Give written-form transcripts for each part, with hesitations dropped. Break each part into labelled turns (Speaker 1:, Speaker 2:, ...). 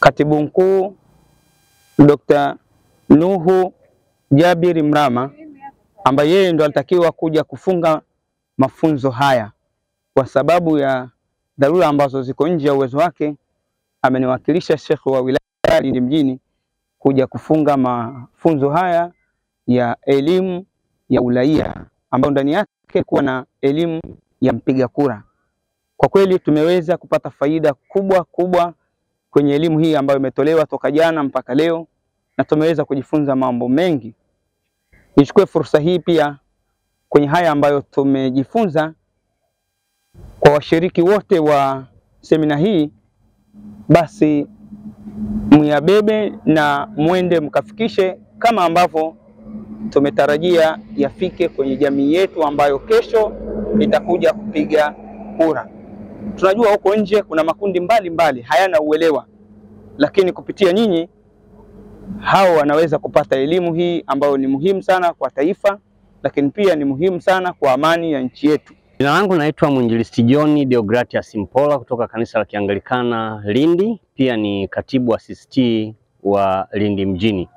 Speaker 1: Katibu Mkuu Dr. Nuhu Jabir Mrama, ambaye yeye ndo alitakiwa kuja kufunga mafunzo haya. Kwa sababu ya dharura ambazo ziko nje ya uwezo wake, ameniwakilisha Sheikh wa wilaya Lindi mjini kuja kufunga mafunzo haya ya elimu ya uraia, ambayo ndani yake kuwa na elimu ya mpiga kura. Kwa kweli tumeweza kupata faida kubwa kwenye elimu hii ambayo imetolewa toka jana mpaka leo, na tumeweza kujifunza mambo mengi. Nichukue fursa hii pia kwenye haya ambayo tumejifunza kwa washiriki wote wa semina hii, basi muyabebe na muende mkafikishe kama ambavyo tumetarajia yafike kwenye jamii yetu ambayo kesho itakuja kupiga kura. Tunajua huko nje kuna makundi mbalimbali hayana uelewa, lakini kupitia nyinyi hao wanaweza kupata elimu hii ambayo ni muhimu sana kwa taifa, lakini pia ni muhimu sana kwa amani ya nchi yetu.
Speaker 2: Jina langu naitwa Mwinjilisti John Deogratias Mpola kutoka kanisa la Kianglikana Lindi, pia ni katibu asistii wa Lindi mjini.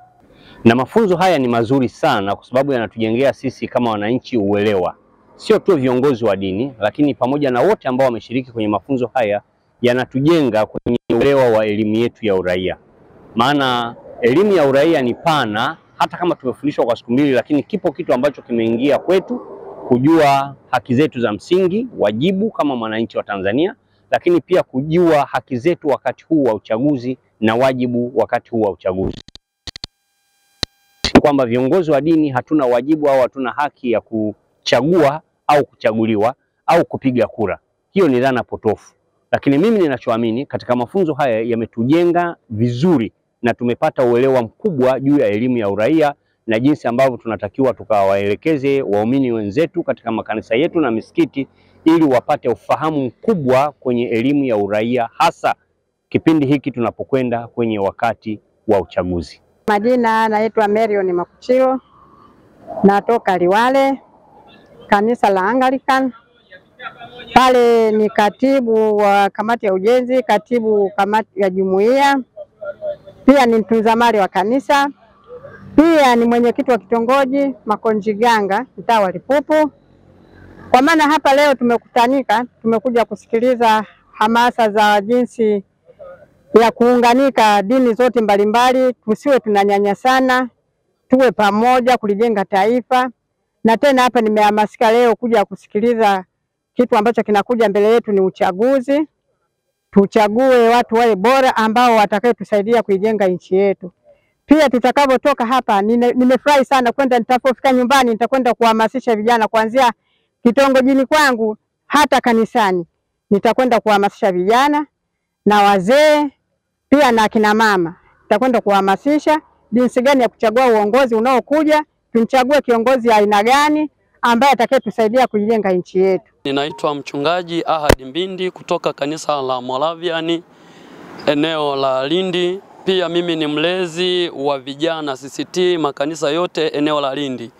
Speaker 2: Na mafunzo haya ni mazuri sana kwa sababu yanatujengea sisi kama wananchi uelewa. Sio tu viongozi wa dini, lakini pamoja na wote ambao wameshiriki kwenye mafunzo haya, yanatujenga kwenye uelewa wa elimu yetu ya uraia. Maana elimu ya uraia ni pana, hata kama tumefundishwa kwa siku mbili, lakini kipo kitu ambacho kimeingia kwetu, kujua haki zetu za msingi, wajibu kama mwananchi wa Tanzania, lakini pia kujua haki zetu wakati huu wa uchaguzi na wajibu wakati huu wa uchaguzi. Kwamba viongozi wa dini hatuna wajibu au hatuna haki ya kuchagua au kuchaguliwa au kupiga kura. Hiyo ni dhana potofu. Lakini mimi ninachoamini katika mafunzo haya yametujenga vizuri na tumepata uelewa mkubwa juu ya elimu ya uraia na jinsi ambavyo tunatakiwa tukawaelekeze waumini wenzetu katika makanisa yetu na misikiti ili wapate ufahamu mkubwa kwenye elimu ya uraia, hasa kipindi hiki tunapokwenda kwenye wakati wa uchaguzi.
Speaker 3: Majina naitwa Marion Makuchilo, natoka Liwale, kanisa la Anglican. Pale ni katibu wa kamati ya ujenzi, katibu kamati ya jumuiya, pia ni mtunza mali wa kanisa, pia ni mwenyekiti wa kitongoji Makonjiganga, mtaa wa Lipupu. Kwa maana hapa leo tumekutanika, tumekuja kusikiliza hamasa za jinsi ya kuunganika dini zote mbalimbali, tusiwe tunanyanyasana, tuwe pamoja kulijenga taifa. Na tena hapa nimehamasika leo kuja kusikiliza kitu ambacho kinakuja mbele yetu ni uchaguzi. Tuchague watu wale bora ambao watakayetusaidia kuijenga nchi yetu. Pia tutakapotoka hapa nimefurahi sana kwenda, nitapofika nyumbani nitakwenda kuhamasisha vijana kuanzia kitongojini kwangu hata kanisani. Nitakwenda kuhamasisha vijana na wazee pia na kina mama. Nitakwenda kuhamasisha jinsi gani ya kuchagua uongozi unaokuja, tumchague kiongozi aina gani ambaye atakayetusaidia kujenga nchi yetu.
Speaker 4: Ninaitwa mchungaji Ahadi Mbindi kutoka kanisa la Moravian eneo la Lindi. Pia mimi ni mlezi wa vijana CCT makanisa yote eneo la Lindi.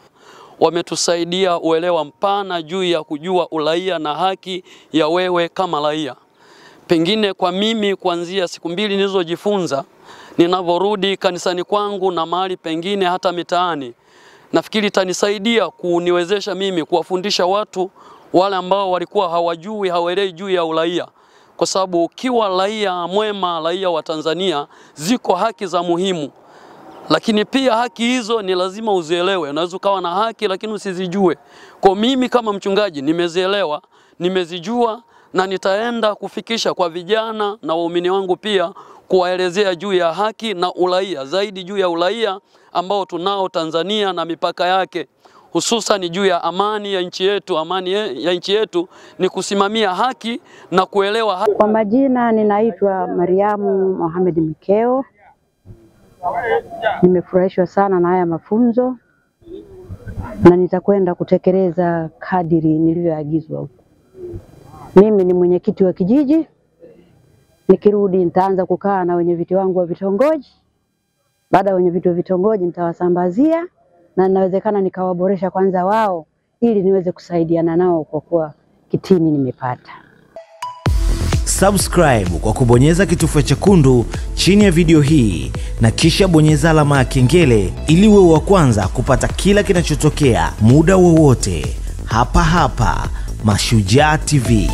Speaker 4: Wametusaidia uelewa mpana juu ya kujua uraia na haki ya wewe kama raia. Pengine kwa mimi kuanzia siku mbili nilizojifunza, ninavyorudi kanisani kwangu na mahali pengine hata mitaani, nafikiri itanisaidia kuniwezesha mimi kuwafundisha watu wale ambao walikuwa hawajui, hawaelewi juu ya uraia. Kwa sababu ukiwa raia mwema, raia wa Tanzania, ziko haki za muhimu. Lakini pia haki hizo ni lazima uzielewe. Unaweza ukawa na haki lakini usizijue. Kwa mimi kama mchungaji nimezielewa, nimezijua, na nitaenda kufikisha kwa vijana na waumini wangu pia kuwaelezea juu ya haki na uraia, zaidi juu ya uraia ambao tunao Tanzania na mipaka yake, hususan juu ya amani ya nchi yetu. Amani ya nchi yetu ni kusimamia haki na kuelewa haki.
Speaker 5: Kwa majina ninaitwa Mariamu Mohamed Mikeo. Nimefurahishwa sana na haya mafunzo na nitakwenda kutekeleza kadiri nilivyoagizwa huko. Mimi ni mwenyekiti wa kijiji. Nikirudi nitaanza kukaa na wenyeviti wangu wa vitongoji. Baada ya wenyeviti wa vitongoji nitawasambazia na inawezekana nikawaboresha kwanza wao ili niweze kusaidiana nao kwa kuwa kitini nimepata.
Speaker 6: Subscribe kwa kubonyeza kitufe chekundu chini ya video hii na kisha bonyeza alama ya kengele ili uwe wa kwanza kupata kila kinachotokea muda wowote hapa Mashujaa TV.